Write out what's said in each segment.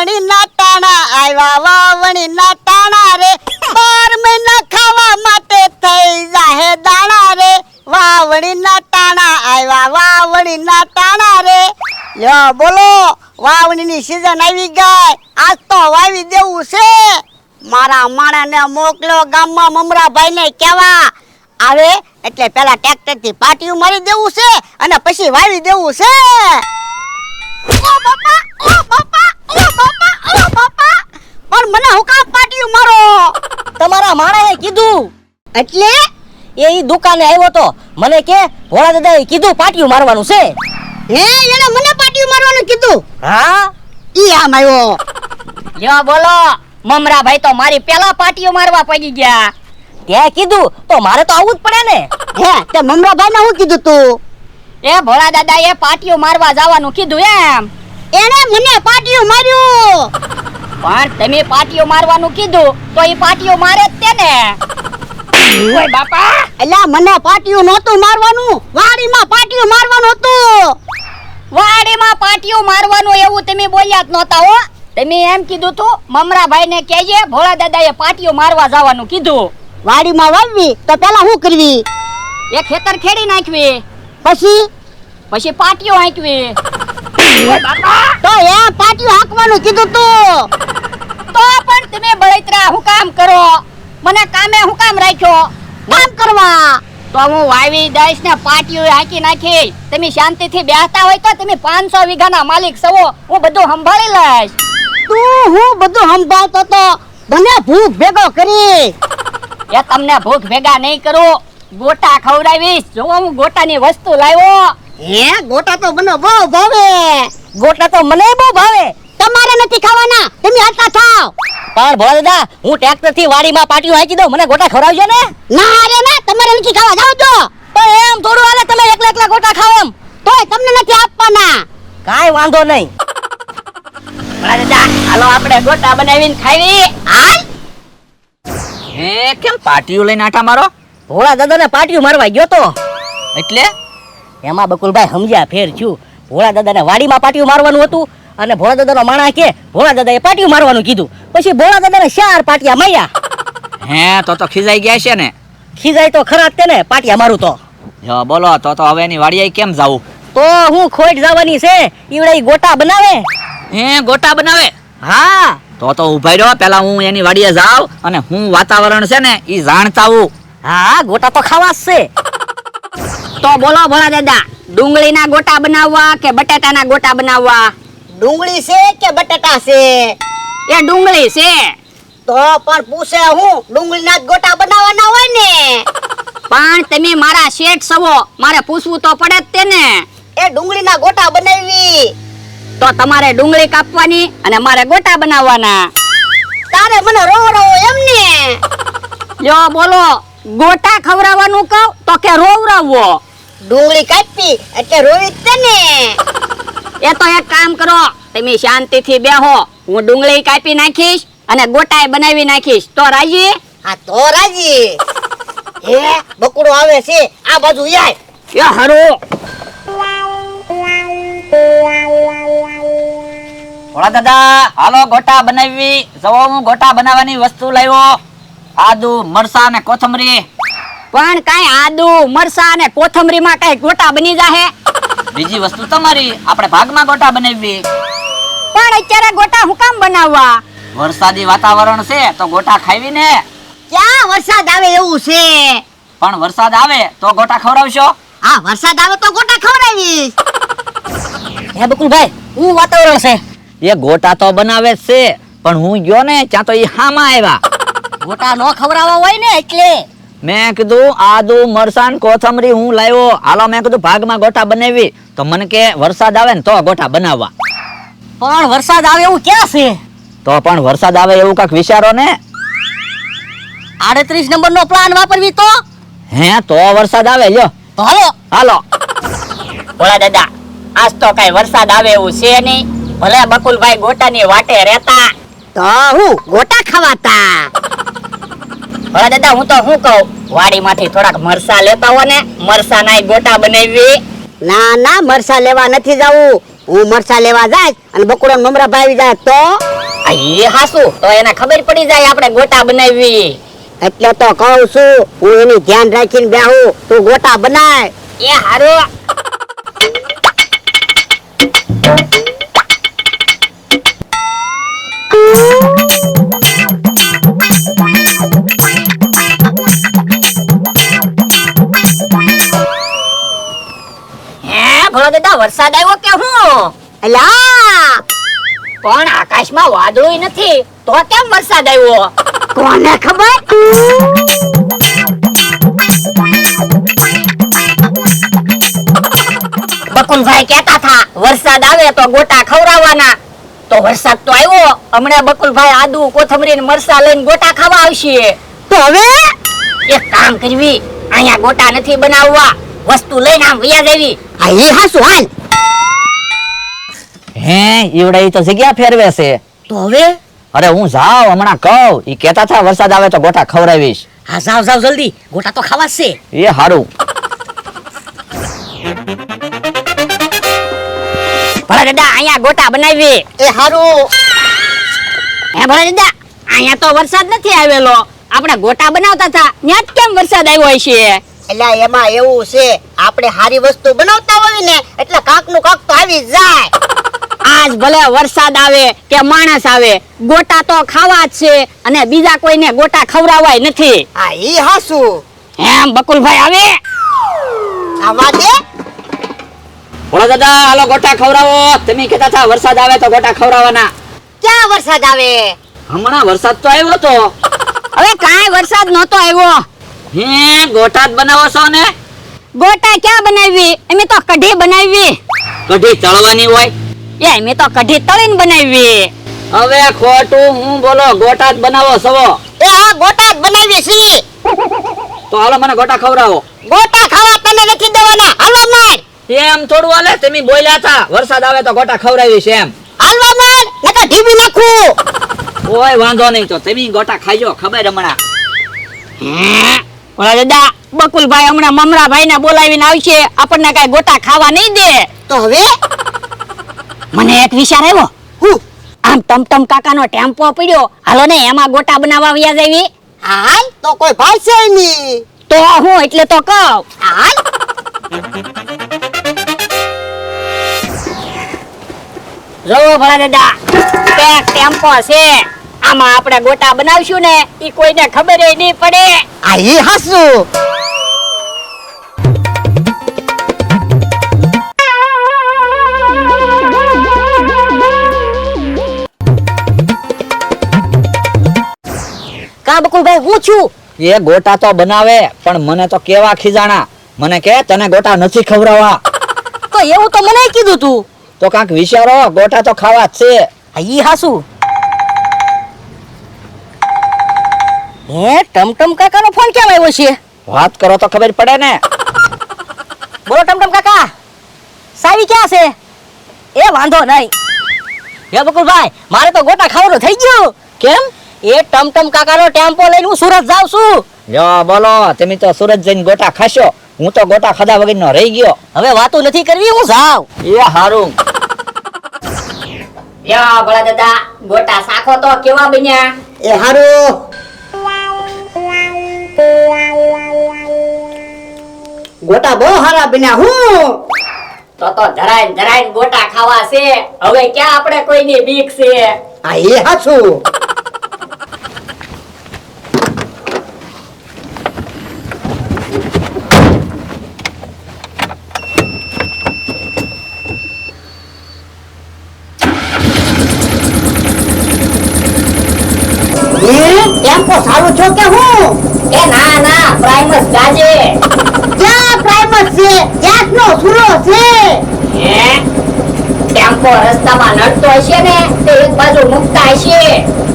વાવણી ના ટાણા આવ્યા વાવણી ના ટાણા રે 12 મહિના ખાવા માટે થઈ જાહે દાણા રે વાવણી ના ટાણા આવ્યા વાવણી ના ટાણા રે યો બોલો વાવણી ની સીઝન આવી ગઈ આજ તો વાવી દેવું છે મારા માણાને મોકલ્યો ગામમાં મમરાભાઈ ને કેવા આવે એટલે પેલા ટ્રેક્ટર થી પાટિયું મારી દેવું છે અને પછી વાવી દેવું છે ઓ બાપા ઓ બાપા ઓ બાપા ઓ બાપા પણ મને હું કામ પાટિયું મારો તમારા માણાએ કીધું એટલે એ દુકાને આવ્યો તો મને કે ભોળા દાદાએ કીધું પાટિયું મારવાનું છે હે એને મને પાટિયું મારવાનું કીધું હા ઈ આમ આવ્યો લ્યો બોલો મમરાભાઈ તો મારી પેલા પાટિયું મારવા પડી ગયા તે કીધું તો મારે તો આવવું જ પડે ને હે તે મમરાભાઈ ને હું કીધું તું એ ભોળા દાદાએ પાટિયું મારવા જવાનું કીધું એમ એને મને પાટિયું માર્યું પણ તમે પાટિયું મારવાનું કીધું તો એ પાટિયું મારે જ તે ને ઓય બાપા એલા મને પાટિયું નહોતું મારવાનું વાડીમાં પાટિયું મારવાનું હતું વાડીમાં પાટિયું મારવાનું એવું તમે બોલ્યા જ નહોતા હો તમે એમ કીધું તું મમરાભાઈ ને કહેજે ભોળા દાદાએ પાટિયું મારવા જવાનું કીધું વાડીમાં વાવવી તો પેલા શું કરવી એ ખેતર ખેડી નાખવી પછી પાટિયું હાંકવી ઓય બાપા તો એ પાટિયું હાંકવાનું કીધું તું તો પણ તમે બળતરા હું કામ કરો મને કામે હું કામ રાખ્યો કામ કરવા તો હું વાવી દઈશ ને પાટિયું હાંકી નાખી તમે શાંતિથી બેસતા હોય તો તમે 500 વીઘાના માલિક છો હું બધું સંભાળી લઈશ તું હું બધું સંભાળતો તો મને ભૂખ ભેગો કરી એ તમને ભૂખ ભેગા નહીં કરું ગોટા ખવડાવીશ જો હું ગોટાની વસ્તુ લાવ્યો હે ગોટા તો મને બહુ ભાવે ગોટા તો મને બહુ ભાવે તમારે નથી ખાવાના તમે હલતા થાવ પણ ભોળા દાદા હું ટ્રેક્ટર થી વાડીમાં પાટિયું હાંકી દઉં મને ગોટા ખવડાવજો ને ના રે ના તમારે નથી ખાવા જાવ તો તો એમ થોડું હાલે તમે એકલા એકલા ગોટા ખાવ એમ તોય તમને નથી આપવાના કાઈ વાંધો નહીં ભોળા દાદા હાલો આપણે ગોટા બનાવીને ખાવી હાલ હે કેમ પાટિયું લઈને આટા મારો ભોળા દાદાને પાટિયું મારવા ગયો તો એટલે એમાં બકુલભાઈ સમજ્યા ફેર છું ભોળા દાદાને વાડીમાં પાટિયું મારવાનું હતું અને ભોળા દાદાનો માણા કે ભોળા દાદાએ પાટિયું મારવાનું કીધું પછી ભોળા દાદાને 4 પાટિયા માર્યા હે તો ખીજાઈ ગયા છે ને ખીજાય તો ખરા જ તે ને પાટિયા મારું તો જો બોલો તો હવે એની વાડીએ કેમ જાવું તો હું ખોટ જવાની છે ઈવડે ઈ ગોટા બનાવે હે ગોટા બનાવે હા તો ઉભા રહ્યો પેલા હું એની વાડીએ જાવ અને હું વાતાવરણ છે ને ઈ જાણતા આવું હા ગોટા તો ખાવા જ છે તો બોલો ભોળા દાદા ડુંગળીના ગોટા બનાવવા કે બટાટાના ગોટા બનાવવા ડુંગળી છે કે બટાટા છે એ ડુંગળી છે તો પણ પૂછે હું ડુંગળીના જ ગોટા બનાવવાના હોય ને પણ તમે મારા શેઠ છો મારે પૂછવું તો પડે જ તે ને એ ડુંગળીના ગોટા બનાવી તો તમારે ડુંગળી કાપવાની અને મારે ગોટા બનાવવાના તારે મને રોવો એમ ને લ્યો બોલો ગોટા ખવડાવવાનું કહું તો કે રોવરાવવો ડુંગળી કાપી એટલે રોવી જ ને એ તો એક કામ કરો તમે શાંતિથી બેહો હું ડુંગળી કાપી નાખીશ અને ગોટાય બનાવી નાખીશ તો રાજી હા તો રાજી હે બકુડો આવે છે આ બાજુ આય એ હારું ભોળા દાદા હાલો ગોટા બનાવી જવો હું ગોટા બનાવવાની વસ્તુ લાવ્યો આદુ મરસા ને કોથમરી પણ કાઈ આદુ મરસા અને કોથમરી માં કઈ ગોટા બની જાહે બીજી વસ્તુ તમારી આપણે ભાગમાં ગોટા બનાવી પણ અત્યારે ગોટા હું કામ બનાવવા વરસાદી વાતાવરણ છે તો ગોટા ખાવી ને ક્યાં વરસાદ આવે એવું છે પણ વરસાદ આવે તો ગોટા ખવડાવશો હા વરસાદ આવે તો ગોટા ખવડાવીશ હે બકુલભાઈ હું વાતાવરણ છે એ ગોટા તો બનાવે જ છે પણ હું ગયો ને ત્યાં તો એ હામાં આવ્યા ગોટા નો ખવડાવવા હોય ને એટલે મેં કીધું આદુ મરસાન કોથમરી હું લાવ્યો હાલો મેં કીધું ભાગમાં ગોટા બનાવી તો મને કે વરસાદ આવે ને તો ગોટા બનાવવા પણ વરસાદ આવે એવું ક્યાં છે તો પણ વરસાદ આવે એવું કાંઈક વિચારો ને 38 નંબરનો પ્લાન વાપરવી તો હે તો વરસાદ આવે લ્યો તો હાલો હાલો ભોળા દાદા આજ તો કઈ વરસાદ આવે એવું છે નહીં ભલે બકુલભાઈ ગોટાની વાટે રહેતા તો હું ગોટા ખવાતા ભોળા દાદા હું તો શું કહું વાડીમાંથી થોડાક મરસા લેતા હો ને મરસા ના ગોટા બનાવી ના ના મરસા લેવા નથી જાવું હું મરચા લેવા જાય અને બકુડા મમરા ભાઈ જાય તો આ એ હાસુ તો એને ખબર પડી જાય આપણે ગોટા બનાવી. એટલે તો કહું છું હું એની ધ્યાન રાખીને બેહું તું ગોટા બનાય. એ હારું. ભોળા દાદા વરસાદ આવ્યો કે હું? અલા પણ આકાશમાં વાદળું નથી તો કેમ વરસાદ આવ્યો? કોને ખબર? બકુલભાઈ કહેતા હતા વરસાદ આવે તો ગોટા ખવડાવવાના. તો વરસાદ તો આવ્યો. હમણાં બકુલભાઈ આદુ કોથમરી ને મરસા લઈને ગોટા ખાવા આવશે. તો હવે એક કામ કરવી, અહીંયા ગોટા નથી બનાવવા, વસ્તુ લઈને આમ વયા જવી. આ ઈ હાસુ હાલ. હે ઈવડે ઈ તો જગ્યા ફેરવે છે. તો હવે અરે હું જાઉં હમણાં કહું, ઈ કહેતા હતા વરસાદ આવે તો ગોટા ખવડાવીશ. હા જાવ જાવ જલ્દી, ગોટા તો ખાવા જ છે. એ હારું. ભલા દાદા અહીંયા ગોટા બનાવી. એ હારું. હે ભલા દાદા અહીંયા તો વરસાદ નથી આવેલો, આપણે ગોટા બનાવતા હતા ત્યાં જ કેમ વરસાદ આવ્યો હશે? એટલે એમાં એવું છે આપણે હારી વસ્તુ બનાવતા હોય ને એટલે કાક નું કાક તો આવી જ જાય. આજ ભલે વરસાદ આવે કે માણસ આવે, ગોટા તો ખાવા જ છે અને બીજા કોઈને ગોટા ખવડાવાય નથી. આ ઈ હાસુ. એમ બકુલભાઈ આવે. આવા દે. ભોળા દાદા હાલો ગોટા ખવડાવો. તમે કહેતા હતા વરસાદ આવે તો ગોટા ખવડાવવાના. ક્યાં વરસાદ આવે? હમણાં વરસાદ તો આવ્યો તો. હવે કાંઈ વરસાદ નહોતો આવ્યો. હે ગોટા જ બનાવો છો ને? ગોટા ક્યાં બનાવી? અમે તો કઢી બનાવી. કઢી તળવાની હોય. એ અમે તો કઢી તળીને બનાવી. હવે ખોટું હું બોલો, ગોટા જ બનાવો છો. એ આ ગોટા જ બનાવી છે. તો હાલો મને ગોટા ખવડાવો. ગોટા ખાવા તને નથી દેવાના. હાલવા માંડ. એમ થોડું હાલે, તમે બોલ્યા હતા વરસાદ આવે તો ગોટા ખવડાવીશ એમ. હાલવા માંડ નકર ઢીબી નાખું. કોઈ વાંધો નહીં, તો તમે ગોટા ખાઈજો. ખબર હમણાં. ઓલા દાદા બકુલભાઈ હમણાં મમરાભાઈ ને બોલાવીને આવશે, આપણને કઈ ગોટા ખાવા નહીં દે. તો હવે મને એક વિચાર આવ્યો. હું આમ ટમટમ કાકાનો ટેમ્પો પડ્યો, હાલો ને એમાં ગોટા બનાવવા વ્યા જાવી. હાલ તો કોઈ ભાળશે નહીં. તો હું એટલે તો કહું. હાલ. જો ભલા દાદા એક ટેમ્પો છે, આમાં આપણે ગોટા બનાવશું ને ઈ કોઈને ખબર નહીં પડે. આ ઈ હાસુ. કા બકુલભાઈ હું છું? એ ગોટા તો બનાવે પણ મને તો કેવા ખીજાણા. મને કે તને ગોટા નથી ખવડાવવા. તો એવું તો મને કીધું તું. તો કાંક વિચારો, ગોટા તો ખાવા જ છે. ઈ હાસુ. હે ટમટમ કાકાનો ફોન કેમ આવ્યો છે? વાત કરો તો ખબર પડે ને. બોલો ટમટમ કાકા, સાવી ક્યાં છે? એ વાંધો નહીં. હે બકુલભાઈ મારે તો ગોટા ખાવાનું થઈ ગયું. કેમ? એ ટમટમ કાકાનો ટેમ્પો લઈને હું સુરત જાઉં છું. જો બોલો, તમે તો સુરત જઈને ગોટા ખાશો, હું તો ગોટા ખાધા વગરનો રહી ગયો. હવે વાતો નથી કરવી, હું જાઉં. એ હારું. યા ભલા દાદા ગોટા સાખો તો કેવા બન્યા? એ હારું. ગોટા બહુ હારા બન્યા. હું તો ધરાઈને ધરાઈને ગોટા ખાવા છે. હવે ક્યાં આપણે કોઈની બીક છે? આ ઈ હાસુ. ટેમ્પો સારું છો કે હું? એ ના ના પ્રાઇમસ ગાજે. ક્યાં પ્રાઇમસ છે? ગેસનો ચૂલો છે. હે ટેમ્પો રસ્તામાં નડતો હશે ને તો એક બાજુ મુકતા હશે.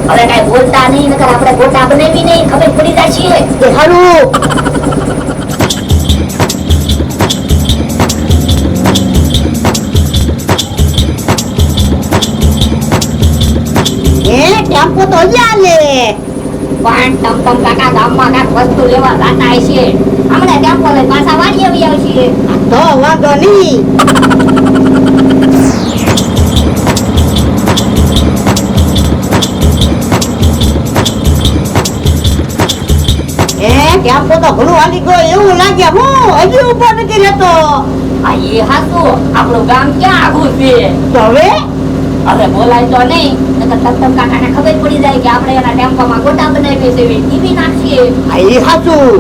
હવે કઈ બોલતા નહીં, નકર આપણે ગોટા બનાવી નહીં, ખબર પડી જશે. એ હારું. ટેમ્પો તો ચાલે. પણ ટમટમ કાકા ગામમાં કાંઈક વસ્તુ લેવા જાતા હશે. હમણાં ટેમ્પો લઈને પાછા વાડી આવી આવશે. તો વાંધો નહીં. ટેમ્પો તો ઘણું હાલી ગયો એવું લાગે હું હજી ઉભો નથી રહેતો. આ એ હાસુ આપણું ગામ ક્યાં આઘું છે તો હવે બોલાય તો નહીં નકર તમ કાકાને ખબર પડી જાય કે આપણે એના ટેમ્પોમાં ગોટા બનાવી છે ટીવી નાખીએ આ એ સાચું.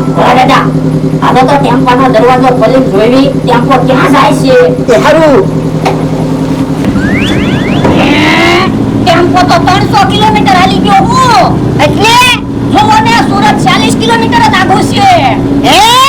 ભોળા દાદા હવે તો ટેમ્પોનો દરવાજો ખોલીને જોઈવી ટેમ્પો ક્યાં જાય છે તે હારું. ટેમ્પો તો 300 કિલોમીટર હાલી ગયો હું એટલે જોવો ને સુરત 40 કિલોમીટર જ આઘું છે હે